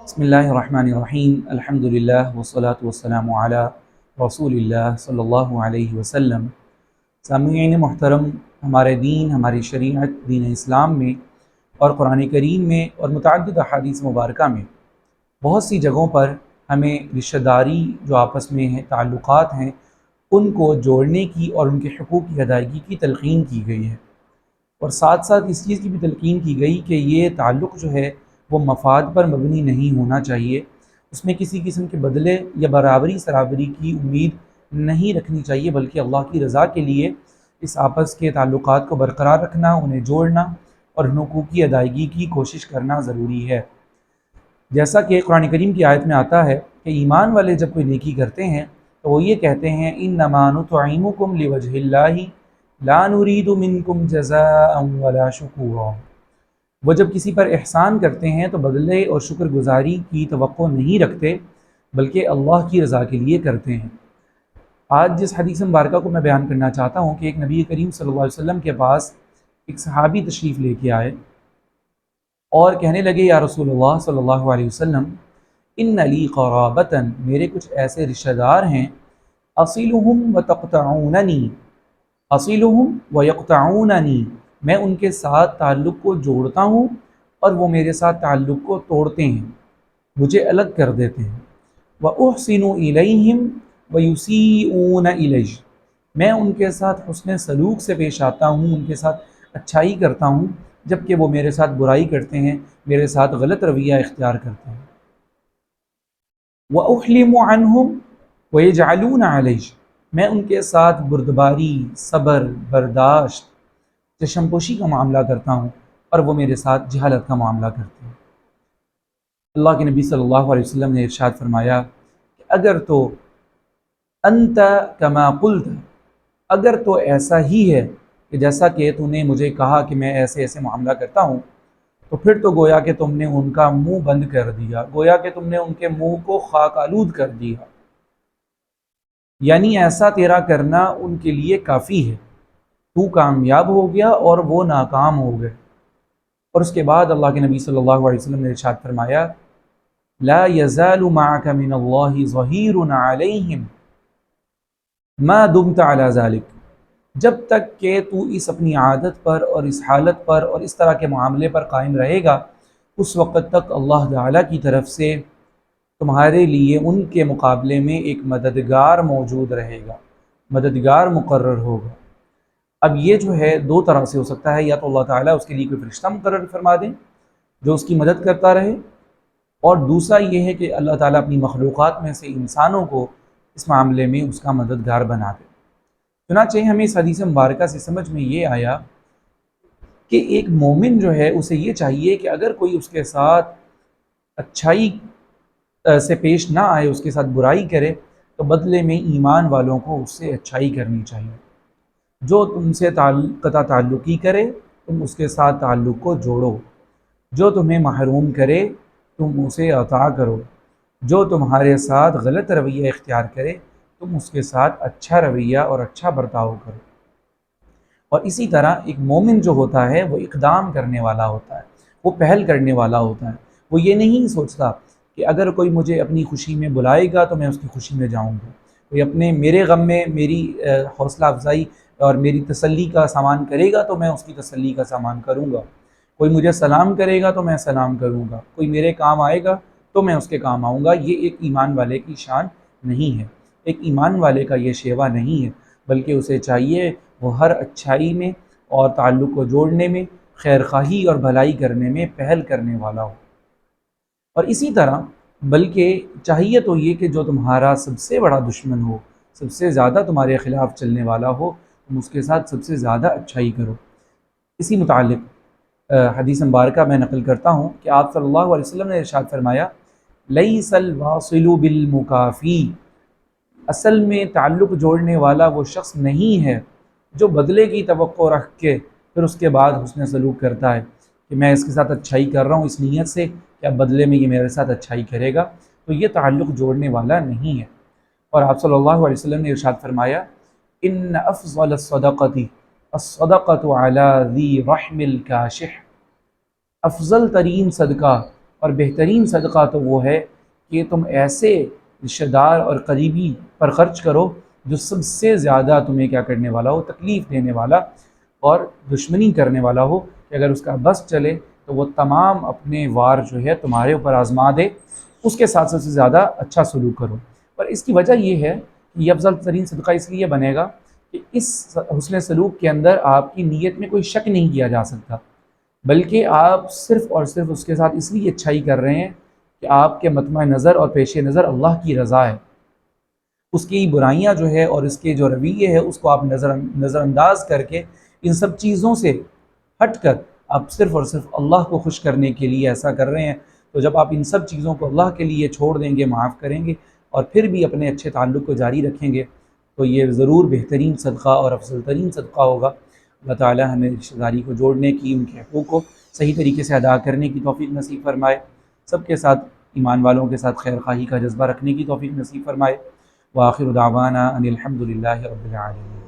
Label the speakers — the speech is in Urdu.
Speaker 1: بسم اللہ الرحمن الرحیم الحمدللہ والصلاة والسلام علی رسول اللہ صلی اللہ علیہ وسلم۔ سامعین محترم، ہمارے دین، ہماری شریعت دین اسلام میں اور قرآن کریم میں اور متعدد احادیث مبارکہ میں بہت سی جگہوں پر ہمیں رشتہ داری جو آپس میں ہیں، تعلقات ہیں، ان کو جوڑنے کی اور ان کے حقوق کی ادائیگی کی تلقین کی گئی ہے، اور ساتھ ساتھ اس چیز کی بھی تلقین کی گئی کہ یہ تعلق جو ہے وہ مفاد پر مبنی نہیں ہونا چاہیے، اس میں کسی قسم کے بدلے یا برابری سرابری کی امید نہیں رکھنی چاہیے، بلکہ اللہ کی رضا کے لیے اس آپس کے تعلقات کو برقرار رکھنا، انہیں جوڑنا اور حقوق کی ادائیگی کی کوشش کرنا ضروری ہے۔ جیسا کہ قرآن کریم کی آیت میں آتا ہے کہ ایمان والے جب کوئی نیکی کرتے ہیں تو وہ یہ کہتے ہیں انما نطعمکم لوجہ اللہ لا نرید منکم جزاء ولا شکورا۔ وہ جب کسی پر احسان کرتے ہیں تو بدلے اور شکر گزاری کی توقع نہیں رکھتے، بلکہ اللہ کی رضا کے لیے کرتے ہیں۔ آج جس حدیث مبارکہ کو میں بیان کرنا چاہتا ہوں کہ ایک نبی کریم صلی اللہ علیہ وسلم کے پاس ایک صحابی تشریف لے کے آئے اور کہنے لگے یا رسول اللہ صلی اللہ علیہ وسلم، ان لی قرابتاً، میرے کچھ ایسے رشتہ دار ہیں، اصلہم وتقطعوننی، اصلہم ویقطعوننی، میں ان کے ساتھ تعلق کو جوڑتا ہوں اور وہ میرے ساتھ تعلق کو توڑتے ہیں، مجھے الگ کر دیتے ہیں۔ وَأُحْسِنُ إِلَيْهِمْ وَيُسِيئُونَ إِلَيَّ، میں ان کے ساتھ حسن سلوک سے پیش آتا ہوں، ان کے ساتھ اچھائی کرتا ہوں، جبکہ وہ میرے ساتھ برائی کرتے ہیں، میرے ساتھ غلط رویہ اختیار کرتے ہیں۔ وَأُحْلِمُ عَنْهُمْ وَيَجْعَلُونَ عَلَيَّ، میں ان کے ساتھ بردباری، صبر، برداشت، چشم پوشی کا معاملہ کرتا ہوں، اور وہ میرے ساتھ جہالت کا معاملہ کرتے ہیں۔ اللہ کے نبی صلی اللہ علیہ وسلم نے ارشاد فرمایا کہ اگر تو انت کما قلت، اگر تو ایسا ہی ہے کہ جیسا کہ تو نے مجھے کہا کہ میں ایسے ایسے معاملہ کرتا ہوں، تو پھر تو گویا کہ تم نے ان کا منہ بند کر دیا، گویا کہ تم نے ان کے منہ کو خاک آلود کر دیا، یعنی ایسا تیرا کرنا ان کے لیے کافی ہے، تو کامیاب ہو گیا اور وہ ناکام ہو گئے۔ اور اس کے بعد اللہ کے نبی صلی اللہ علیہ وسلم نے ارشاد فرمایا لا يزال معك من اللہ ظہیر علیہم ما دمت على ذلك، جب تک کہ تو اس اپنی عادت پر اور اس حالت پر اور اس طرح کے معاملے پر قائم رہے گا، اس وقت تک اللہ تعالیٰ کی طرف سے تمہارے لیے ان کے مقابلے میں ایک مددگار موجود رہے گا، مددگار مقرر ہوگا۔ اب یہ جو ہے دو طرح سے ہو سکتا ہے، یا تو اللہ تعالیٰ اس کے لیے کوئی فرشتہ مقرر فرما دیں جو اس کی مدد کرتا رہے، اور دوسرا یہ ہے کہ اللہ تعالیٰ اپنی مخلوقات میں سے انسانوں کو اس معاملے میں اس کا مددگار بنا دے۔ چنانچہ ہمیں اس حدیث مبارکہ سے سمجھ میں یہ آیا کہ ایک مومن جو ہے اسے یہ چاہیے کہ اگر کوئی اس کے ساتھ اچھائی سے پیش نہ آئے، اس کے ساتھ برائی کرے، تو بدلے میں ایمان والوں کو اس سے اچھائی کرنی چاہیے۔ جو تم سے قطع تعلقی کرے تم اس کے ساتھ تعلق کو جوڑو، جو تمہیں محروم کرے تم اسے عطا کرو، جو تمہارے ساتھ غلط رویہ اختیار کرے تم اس کے ساتھ اچھا رویہ اور اچھا برتاؤ کرو۔ اور اسی طرح ایک مومن جو ہوتا ہے وہ اقدام کرنے والا ہوتا ہے، وہ پہل کرنے والا ہوتا ہے، وہ یہ نہیں سوچتا کہ اگر کوئی مجھے اپنی خوشی میں بلائے گا تو میں اس کی خوشی میں جاؤں گا، کوئی اپنے میرے غم میں میری حوصلہ افزائی اور میری تسلی کا سامان کرے گا تو میں اس کی تسلی کا سامان کروں گا، کوئی مجھے سلام کرے گا تو میں سلام کروں گا، کوئی میرے کام آئے گا تو میں اس کے کام آؤں گا۔ یہ ایک ایمان والے کی شان نہیں ہے، ایک ایمان والے کا یہ شیوا نہیں ہے، بلکہ اسے چاہیے وہ ہر اچھائی میں اور تعلق کو جوڑنے میں، خیر خواہی اور بھلائی کرنے میں پہل کرنے والا ہو۔ اور اسی طرح بلکہ چاہیے تو یہ کہ جو تمہارا سب سے بڑا دشمن ہو، سب سے زیادہ تمہارے خلاف چلنے والا ہو، تم اس کے ساتھ سب سے زیادہ اچھائی کرو۔ اسی متعلق حدیث مبارکہ میں نقل کرتا ہوں کہ آپ صلی اللہ علیہ وسلم نے ارشاد فرمایا لیس الواصل بالمکافی، اصل میں تعلق جوڑنے والا وہ شخص نہیں ہے جو بدلے کی توقع رکھ کے پھر اس کے بعد حسن سلوک کرتا ہے کہ میں اس کے ساتھ اچھائی کر رہا ہوں اس نیت سے کہ اب بدلے میں یہ میرے ساتھ اچھائی کرے گا، تو یہ تعلق جوڑنے والا نہیں ہے۔ اور آپ صلی اللہ علیہ وسلم نے ارشاد فرمایا ان افضل الصدقۃ الصدقۃ علی ذی رحم الکاشح، افضل ترین صدقہ اور بہترین صدقہ تو وہ ہے کہ تم ایسے رشتہ دار اور قریبی پر خرچ کرو جو سب سے زیادہ تمہیں کیا کرنے والا ہو، تکلیف دینے والا اور دشمنی کرنے والا ہو، کہ اگر اس کا بس چلے تو وہ تمام اپنے وار جو ہے تمہارے اوپر آزما دے، اس کے ساتھ سب سے زیادہ اچھا سلوک کرو۔ اور اس کی وجہ یہ ہے کہ یہ افضل ترین صدقہ اس لیے بنے گا کہ اس حسن سلوک کے اندر آپ کی نیت میں کوئی شک نہیں کیا جا سکتا، بلکہ آپ صرف اور صرف اس کے ساتھ اس لیے اچھائی کر رہے ہیں کہ آپ کے مطمع نظر اور پیش نظر اللہ کی رضا ہے۔ اس کی برائیاں جو ہے اور اس کے جو رویے ہے اس کو آپ نظر انداز کر کے ان سب چیزوں سے ہٹ کر آپ صرف اور صرف اللہ کو خوش کرنے کے لیے ایسا کر رہے ہیں۔ تو جب آپ ان سب چیزوں کو اللہ کے لیے چھوڑ دیں گے، معاف کریں گے اور پھر بھی اپنے اچھے تعلق کو جاری رکھیں گے، تو یہ ضرور بہترین صدقہ اور افضل ترین صدقہ ہوگا۔ اللہ تعالی ہمیں رشتہ داری کو جوڑنے کی، ان کے حقوق کو صحیح طریقے سے ادا کرنے کی توفیق نصیب فرمائے، سب کے ساتھ ایمان والوں کے ساتھ خیر خواہی کا جذبہ رکھنے کی توفیق نصیب فرمائے۔ وآخر دعوانا ان الحمد للہ رب العالمین۔